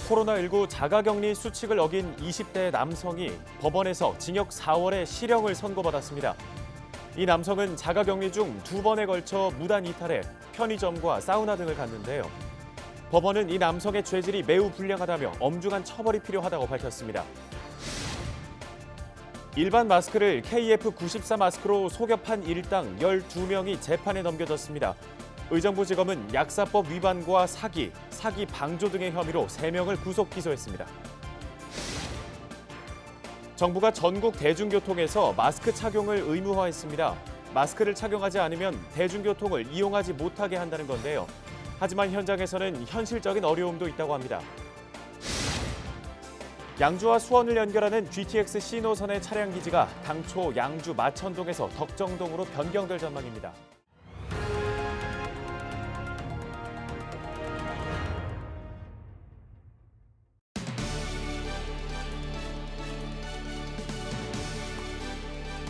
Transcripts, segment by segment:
코로나19 자가격리 수칙을 어긴 20대 남성이 법원에서 징역 4월의 실형을 선고받았습니다. 이 남성은 자가격리 중 2번에 걸쳐 무단 이탈해 편의점과 사우나 등을 갔는데요. 법원은 이 남성의 죄질이 매우 불량하다며 엄중한 처벌이 필요하다고 밝혔습니다. 일반 마스크를 KF94 마스크로 속여판 일당 12명이 재판에 넘겨졌습니다. 의정부지검은 약사법 위반과 사기 방조 등의 혐의로 3명을 구속 기소했습니다. 정부가 전국 대중교통에서 마스크 착용을 의무화했습니다. 마스크를 착용하지 않으면 대중교통을 이용하지 못하게 한다는 건데요. 하지만 현장에서는 현실적인 어려움도 있다고 합니다. 양주와 수원을 연결하는 GTX C노선의 차량 기지가 당초 양주 마천동에서 덕정동으로 변경될 전망입니다.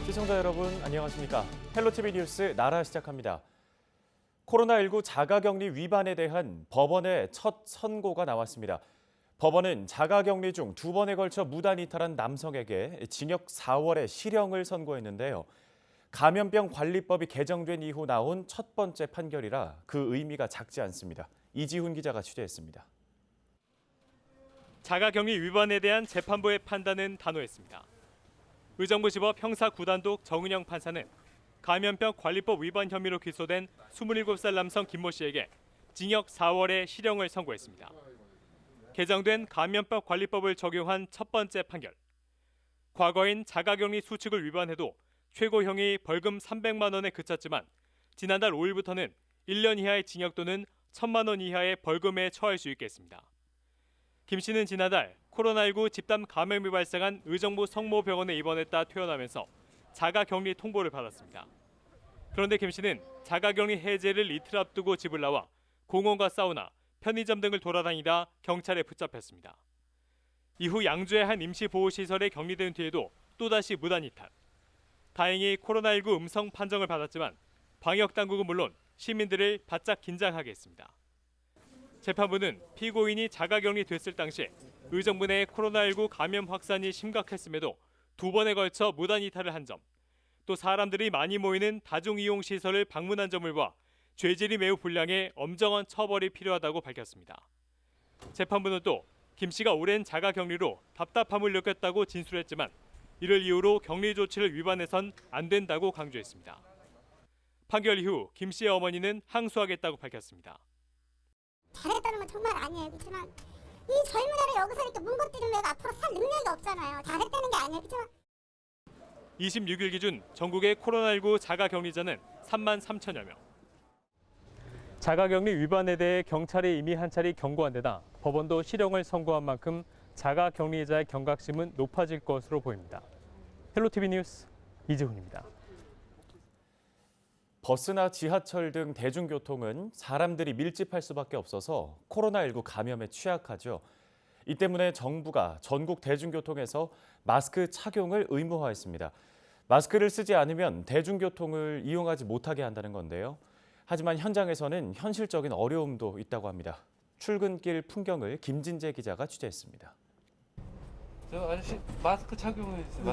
시청자 여러분 안녕하십니까? 헬로티비 뉴스 나라 시작합니다. 코로나19 자가격리 위반에 대한 법원의 첫 선고가 나왔습니다. 법원은 자가격리 중 2번에 걸쳐 무단 이탈한 남성에게 징역 4월의 실형을 선고했는데요. 감염병 관리법이 개정된 이후 나온 첫 번째 판결이라 그 의미가 작지 않습니다. 이지훈 기자가 취재했습니다. 자가격리 위반에 대한 재판부의 판단은 단호했습니다. 의정부지법 형사 9단독 정은영 판사는 감염병 관리법 위반 혐의로 기소된 27살 남성 김모 씨에게 징역 4월의 실형을 선고했습니다. 개정된 감염병 관리법을 적용한 첫 번째 판결. 과거인 자가격리 수칙을 위반해도 최고형이 벌금 300만 원에 그쳤지만 지난달 5일부터는 1년 이하의 징역 또는 1,000만 원 이하의 벌금에 처할 수 있겠습니다. 김 씨는 지난달 코로나19 집단 감염이 발생한 의정부 성모병원에 입원했다 퇴원하면서 자가격리 통보를 받았습니다. 그런데 김 씨는 자가격리 해제를 이틀 앞두고 집을 나와 공원과 사우나, 편의점 등을 돌아다니다 경찰에 붙잡혔습니다. 이후 양주의 한 임시보호시설에 격리된 뒤에도 또다시 무단 이탈. 다행히 코로나19 음성 판정을 받았지만 방역당국은 물론 시민들을 바짝 긴장하게 했습니다. 재판부는 피고인이 자가격리 됐을 당시 의정부 내 코로나19 감염 확산이 심각했음에도 2번에 걸쳐 무단 이탈을 한 점, 또 사람들이 많이 모이는 다중이용시설을 방문한 점을 봐 죄질이 매우 불량해 엄정한 처벌이 필요하다고 밝혔습니다. 재판부는 또 김 씨가 오랜 자가격리로 답답함을 느꼈다고 진술했지만 이를 이유로 격리 조치를 위반해선 안 된다고 강조했습니다. 판결 이후 김 씨의 어머니는 항소하겠다고 밝혔습니다. 잘했다는 건 정말 아니에요. 그렇지만 이 젊은 애를 여기서 이렇게 문 것들은 왜 앞으로 살 능력이 없잖아요. 잘했다는 게 아니에요. 그렇지만 26일 기준 전국의 코로나19 자가격리자는 3만 3천여 명. 자가격리 위반에 대해 경찰이 이미 한 차례 경고한 데다 법원도 실형을 선고한 만큼 자가격리자의 경각심은 높아질 것으로 보입니다. 헬로티비 뉴스 이지훈입니다. 버스나 지하철 등 대중교통은 사람들이 밀집할 수밖에 없어서 코로나19 감염에 취약하죠. 이 때문에 정부가 전국 대중교통에서 마스크 착용을 의무화했습니다. 마스크를 쓰지 않으면 대중교통을 이용하지 못하게 한다는 건데요. 하지만 현장에서는 현실적인 어려움도 있다고 합니다. 출근길 풍경을 김진재 기자가 취재했습니다. 저 아저씨 마스크 착용해 주세요.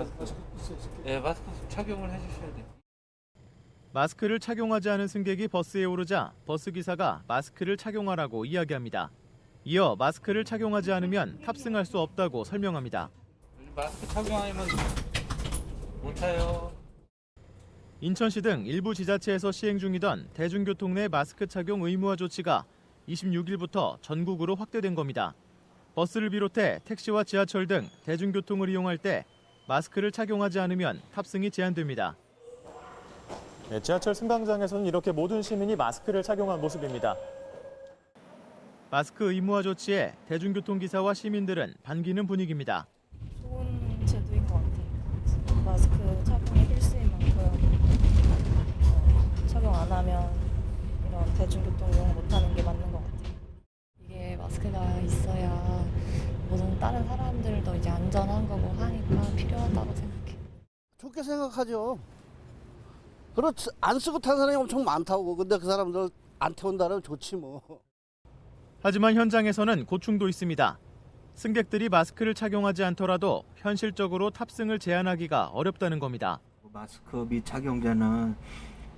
마스크 착용을 해주셔야 돼요. 마스크를 착용하지 않은 승객이 버스에 오르자 버스 기사가 마스크를 착용하라고 이야기합니다. 이어 마스크를 착용하지 않으면 탑승할 수 없다고 설명합니다. 마스크 착용하면 못 타요. 인천시 등 일부 지자체에서 시행 중이던 대중교통 내 마스크 착용 의무화 조치가 26일부터 전국으로 확대된 겁니다. 버스를 비롯해 택시와 지하철 등 대중교통을 이용할 때 마스크를 착용하지 않으면 탑승이 제한됩니다. 네, 지하철 승강장에서는 이렇게 모든 시민이 마스크를 착용한 모습입니다. 마스크 의무화 조치에 대중교통기사와 시민들은 반기는 분위기입니다. 좋은 제도인 것 같아요. 마스크 착용이 필수인 만큼 착용 안 하면 이런 대중교통 이용 못하는 게 맞는 것 같아요. 이게 마스크가 있어야 모든 다른 사람들도 이제 안전한 거고 하니까 필요하다고 생각해요. 좋게 생각하죠. 그렇지 안 쓰고 탄 사람이 엄청 많다고. 근데 그 사람들 안 태운다면 좋지 뭐. 하지만 현장에서는 고충도 있습니다. 승객들이 마스크를 착용하지 않더라도 현실적으로 탑승을 제한하기가 어렵다는 겁니다. 마스크 미착용자는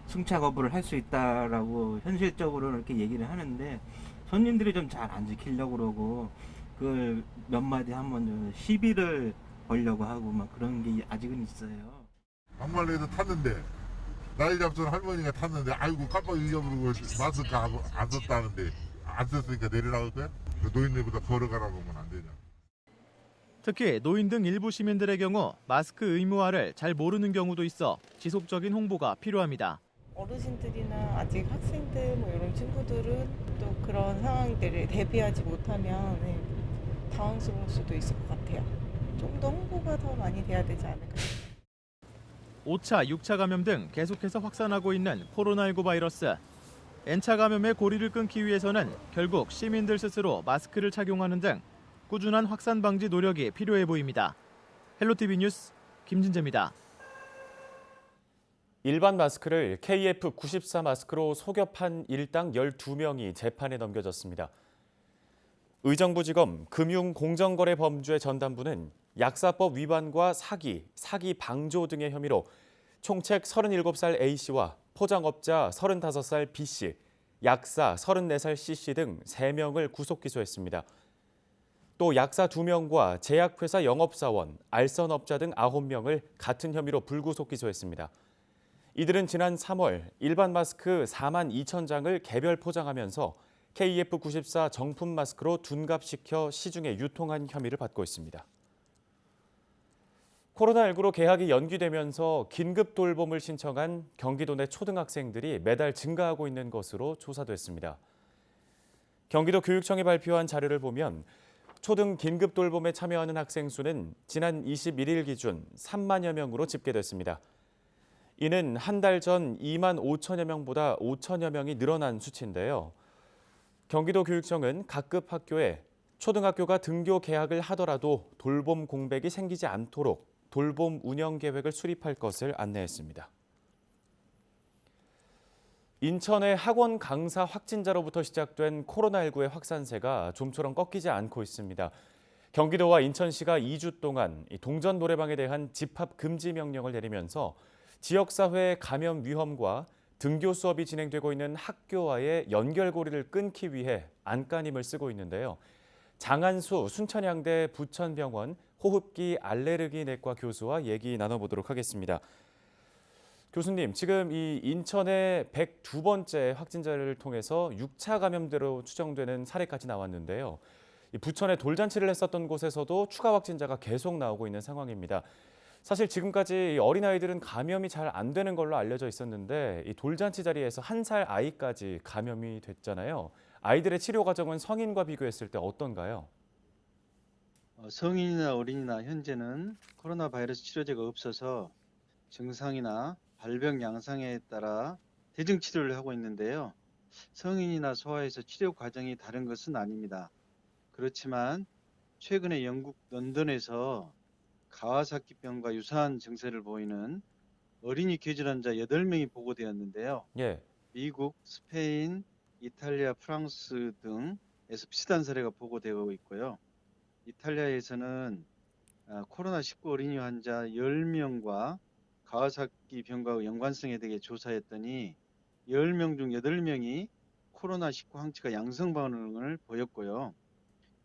승차 거부를 할 수 있다라고 현실적으로 이렇게 얘기를 하는데 손님들이 좀 잘 안 지키려고 그러고 그걸 몇 마디 하면 시비를 걸려고 하고 막 그런 게 아직은 있어요. 막말로도 탔는데 나이 잡순 할머니가 탔는데 아이고 깜빡 잊어버리고 마스크 안 썼다는데 안 썼으니까 내리라고 돼? 노인들보다 걸어가라고 하면 안 되냐. 특히 노인 등 일부 시민들의 경우 마스크 의무화를 잘 모르는 경우도 있어 지속적인 홍보가 필요합니다. 어르신들이나 아직 학생들 뭐 이런 친구들은 또 그런 상황들을 대비하지 못하면 당황스러울 수도 있을 것 같아요. 좀 더 홍보가 더 많이 돼야 되지 않을까. 5차, 6차 감염 등 계속해서 확산하고 있는 코로나19 바이러스. N차 감염의 고리를 끊기 위해서는 결국 시민들 스스로 마스크를 착용하는 등 꾸준한 확산 방지 노력이 필요해 보입니다. 헬로티비 뉴스 김진재입니다. 일반 마스크를 KF94 마스크로 속여 판 일당 12명이 재판에 넘겨졌습니다. 의정부지검 금융공정거래범죄 전담부는 약사법 위반과 사기 방조 등의 혐의로 총책 37살 A씨와 포장업자 35살 B씨, 약사 34살 C씨 등 3명을 구속 기소했습니다. 또 약사 2명과 제약회사 영업사원, 알선업자 등 9명을 같은 혐의로 불구속 기소했습니다. 이들은 지난 3월 일반 마스크 4만 2천 장을 개별 포장하면서 KF94 정품 마스크로 둔갑시켜 시중에 유통한 혐의를 받고 있습니다. 코로나19로 개학이 연기되면서 긴급 돌봄을 신청한 경기도 내 초등학생들이 매달 증가하고 있는 것으로 조사됐습니다. 경기도 교육청이 발표한 자료를 보면 초등 긴급 돌봄에 참여하는 학생 수는 지난 21일 기준 3만여 명으로 집계됐습니다. 이는 한 달 전 2만 5천여 명보다 5천여 명이 늘어난 수치인데요. 경기도 교육청은 각급 학교에 초등학교가 등교 개학을 하더라도 돌봄 공백이 생기지 않도록 돌봄 운영 계획을 수립할 것을 안내했습니다. 인천의 학원 강사 확진자로부터 시작된 코로나19의 확산세가 좀처럼 꺾이지 않고 있습니다. 경기도와 인천시가 2주 동안 동전 노래방에 대한 집합 금지 명령을 내리면서 지역사회의 감염 위험과 등교 수업이 진행되고 있는 학교와의 연결고리를 끊기 위해 안간힘을 쓰고 있는데요. 장한수 순천향대 부천병원 호흡기 알레르기 내과 교수와 얘기 나눠보도록 하겠습니다. 교수님, 지금 이 인천의 102번째 확진자를 통해서 6차 감염대로 추정되는 사례까지 나왔는데요. 부천에 돌잔치를 했었던 곳에서도 추가 확진자가 계속 나오고 있는 상황입니다. 사실 지금까지 어린아이들은 감염이 잘 안 되는 걸로 알려져 있었는데 이 돌잔치 자리에서 1살 아이까지 감염이 됐잖아요. 아이들의 치료 과정은 성인과 비교했을 때 어떤가요? 성인이나 어린이나 현재는 코로나 바이러스 치료제가 없어서 증상이나 발병 양상에 따라 대증 치료를 하고 있는데요. 성인이나 소아에서 치료 과정이 다른 것은 아닙니다. 그렇지만 최근에 영국 런던에서 가와사키병과 유사한 증세를 보이는 어린이 계절 환자 8명이 보고되었는데요. 예. 미국, 스페인, 이탈리아, 프랑스 등에서 비슷한 사례가 보고되고 있고요. 이탈리아에서는 코로나19 어린이 환자 10명과 가와사키 병과 연관성에 대해 조사했더니 10명 중 8명이 코로나19 항체가 양성 반응을 보였고요.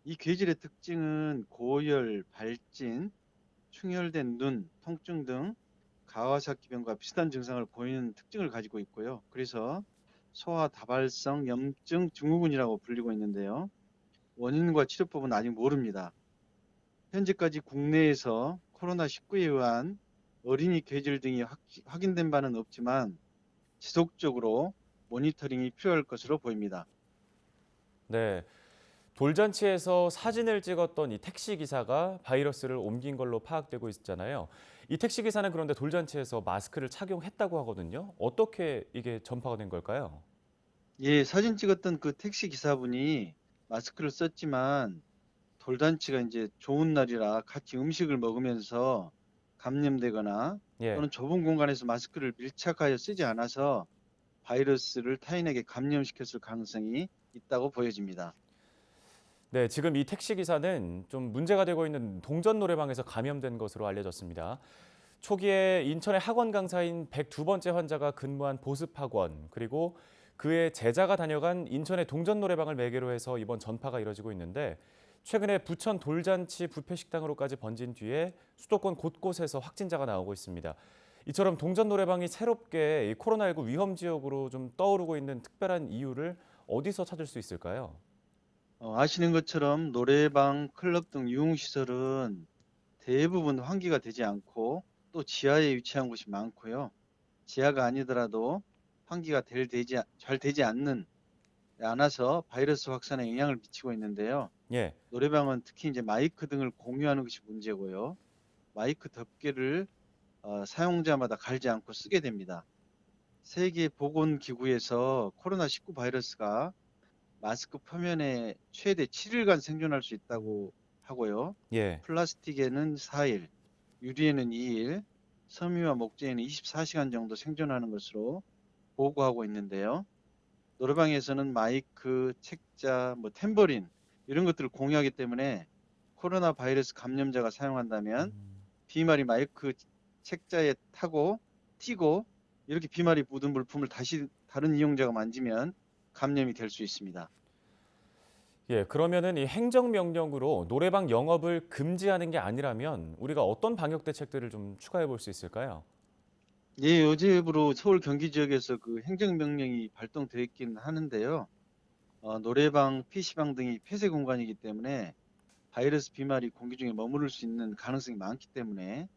이 계절의 특징은 고열, 발진, 충혈된 눈, 통증 등 가와사키 병과 비슷한 증상을 보이는 특징을 가지고 있고요. 그래서 소아 다발성 염증 증후군이라고 불리고 있는데요. 원인과 치료법은 아직 모릅니다. 현재까지 국내에서 코로나19에 의한 어린이 궤절 등이 확인된 바는 없지만 지속적으로 모니터링이 필요할 것으로 보입니다. 네. 돌잔치에서 사진을 찍었던 이 택시기사가 바이러스를 옮긴 걸로 파악되고 있잖아요. 이 택시기사는 그런데 돌잔치에서 마스크를 착용했다고 하거든요. 어떻게 이게 전파가 된 걸까요? 예, 사진 찍었던 그 택시 기사분이 마스크를 썼지만 돌잔치가 이제 좋은 날이라 같이 음식을 먹으면서 감염되거나 예. 또는 좁은 공간에서 마스크를 밀착하여 쓰지 않아서 바이러스를 타인에게 감염시켰을 가능성이 있다고 보여집니다. 네, 지금 이 택시 기사는 좀 문제가 되고 있는 동전 노래방에서 감염된 것으로 알려졌습니다. 초기에 인천의 학원 강사인 102번째 환자가 근무한 보습학원, 그리고 그의 제자가 다녀간 인천의 동전 노래방을 매개로 해서 이번 전파가 이뤄지고 있는데, 최근에 부천 돌잔치 뷔페 식당으로까지 번진 뒤에 수도권 곳곳에서 확진자가 나오고 있습니다. 이처럼 동전 노래방이 새롭게 이 코로나19 위험 지역으로 좀 떠오르고 있는 특별한 이유를 어디서 찾을 수 있을까요? 아시는 것처럼 노래방, 클럽 등 유흥시설은 대부분 환기가 되지 않고 또 지하에 위치한 곳이 많고요. 지하가 아니더라도 환기가 잘 되지 않아서 바이러스 확산에 영향을 미치고 있는데요. 예. 노래방은 특히 이제 마이크 등을 공유하는 것이 문제고요. 마이크 덮개를 사용자마다 갈지 않고 쓰게 됩니다. 세계보건기구에서 코로나19 바이러스가 마스크 표면에 최대 7일간 생존할 수 있다고 하고요. 예. 플라스틱에는 4일, 유리에는 2일, 섬유와 목재에는 24시간 정도 생존하는 것으로 보고하고 있는데요. 노래방에서는 마이크, 책자, 탬버린 이런 것들을 공유하기 때문에 코로나 바이러스 감염자가 사용한다면 비말이 마이크 책자에 튀고 이렇게 비말이 묻은 물품을 다시 다른 이용자가 만지면 감염이 될 수 있습니다. 예, 그러면은 이 행정명령으로 노래방 영업을 금지하는 게 아니라면 우리가 어떤 방역 대책들을 좀 추가해 볼 수 있을까요? 예, 어제부로 서울 경기 지역에서 그 행정명령이 발동되어 있긴 하는데요. 노래방, PC방 등이 폐쇄 공간이기 때문에 바이러스 비말이 공기 중에 머무를 수 있는 가능성이 많기 때문에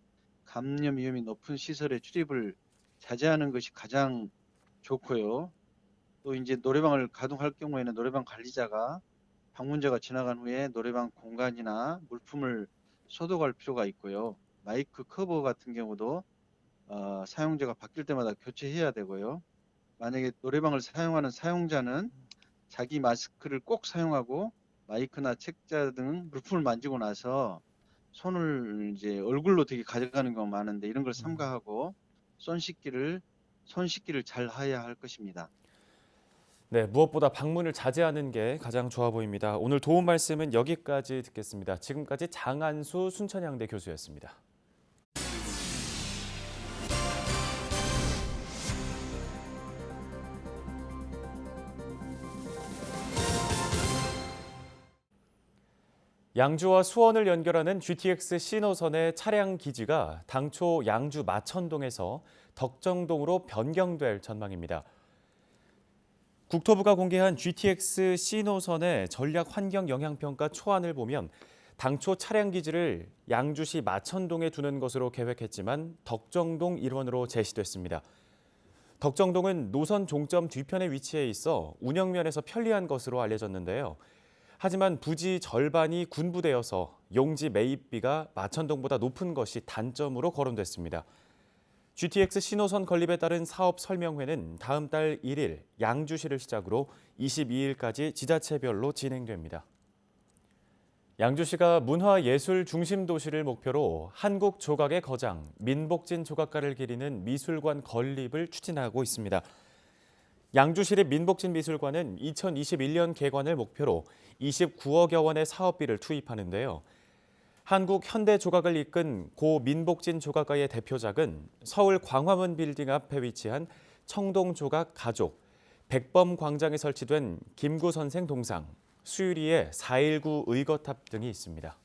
감염 위험이 높은 시설에 출입을 자제하는 것이 가장 좋고요. 또 이제 노래방을 가동할 경우에는 노래방 관리자가 방문자가 지나간 후에 노래방 공간이나 물품을 소독할 필요가 있고요. 마이크 커버 같은 경우도 사용자가 바뀔 때마다 교체해야 되고요. 만약에 노래방을 사용하는 사용자는 자기 마스크를 꼭 사용하고 마이크나 책자 등 물품을 만지고 나서 손을 이제 얼굴로 되게 가져가는 경우가 많은데 이런 걸 삼가하고 손 씻기를 잘 해야 할 것입니다. 네, 무엇보다 방문을 자제하는 게 가장 좋아 보입니다. 오늘 도움 말씀은 여기까지 듣겠습니다. 지금까지 장한수 순천향대 교수였습니다. 양주와 수원을 연결하는 GTX C노선의 차량 기지가 당초 양주 마천동에서 덕정동으로 변경될 전망입니다. 국토부가 공개한 GTX C노선의 전략 환경 영향평가 초안을 보면 당초 차량 기지를 양주시 마천동에 두는 것으로 계획했지만 덕정동 일원으로 제시됐습니다. 덕정동은 노선 종점 뒤편에 위치해 있어 운영면에서 편리한 것으로 알려졌는데요. 하지만 부지 절반이 군부대여서 용지 매입비가 마천동보다 높은 것이 단점으로 거론됐습니다. GTX 신호선 건립에 따른 사업 설명회는 다음 달 1일 양주시를 시작으로 22일까지 지자체별로 진행됩니다. 양주시가 문화예술 중심 도시를 목표로 한국 조각의 거장, 민복진 조각가를 기리는 미술관 건립을 추진하고 있습니다. 양주시립 민복진 미술관은 2021년 개관을 목표로 29억여 원의 사업비를 투입하는데요. 한국 현대 조각을 이끈 고 민복진 조각가의 대표작은 서울 광화문 빌딩 앞에 위치한 청동조각 가족, 백범 광장에 설치된 김구 선생 동상, 수유리의 4.19 의거탑 등이 있습니다.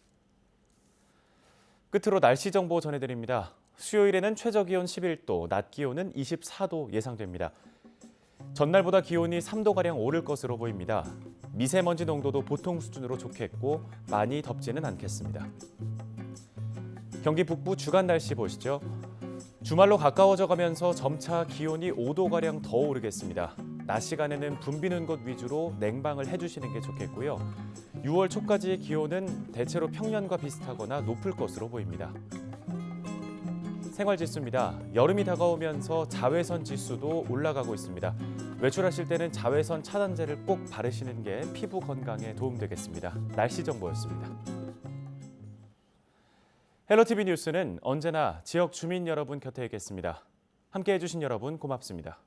끝으로 날씨 정보 전해드립니다. 수요일에는 최저기온 11도, 낮 기온은 24도 예상됩니다. 전날보다 기온이 3도가량 오를 것으로 보입니다. 미세먼지 농도도 보통 수준으로 좋겠고 많이 덥지는 않겠습니다. 경기 북부 주간 날씨 보시죠. 주말로 가까워져 가면서 점차 기온이 5도가량 더 오르겠습니다. 낮 시간에는 붐비는 곳 위주로 냉방을 해주시는 게 좋겠고요. 6월 초까지의 기온은 대체로 평년과 비슷하거나 높을 것으로 보입니다. 생활지수입니다. 여름이 다가오면서 자외선 지수도 올라가고 있습니다. 외출하실 때는 자외선 차단제를 꼭 바르시는 게 피부 건강에 도움되겠습니다. 날씨 정보였습니다. 헬로티비 뉴스는 언제나 지역 주민 여러분 곁에 있겠습니다. 함께해 주신 여러분 고맙습니다.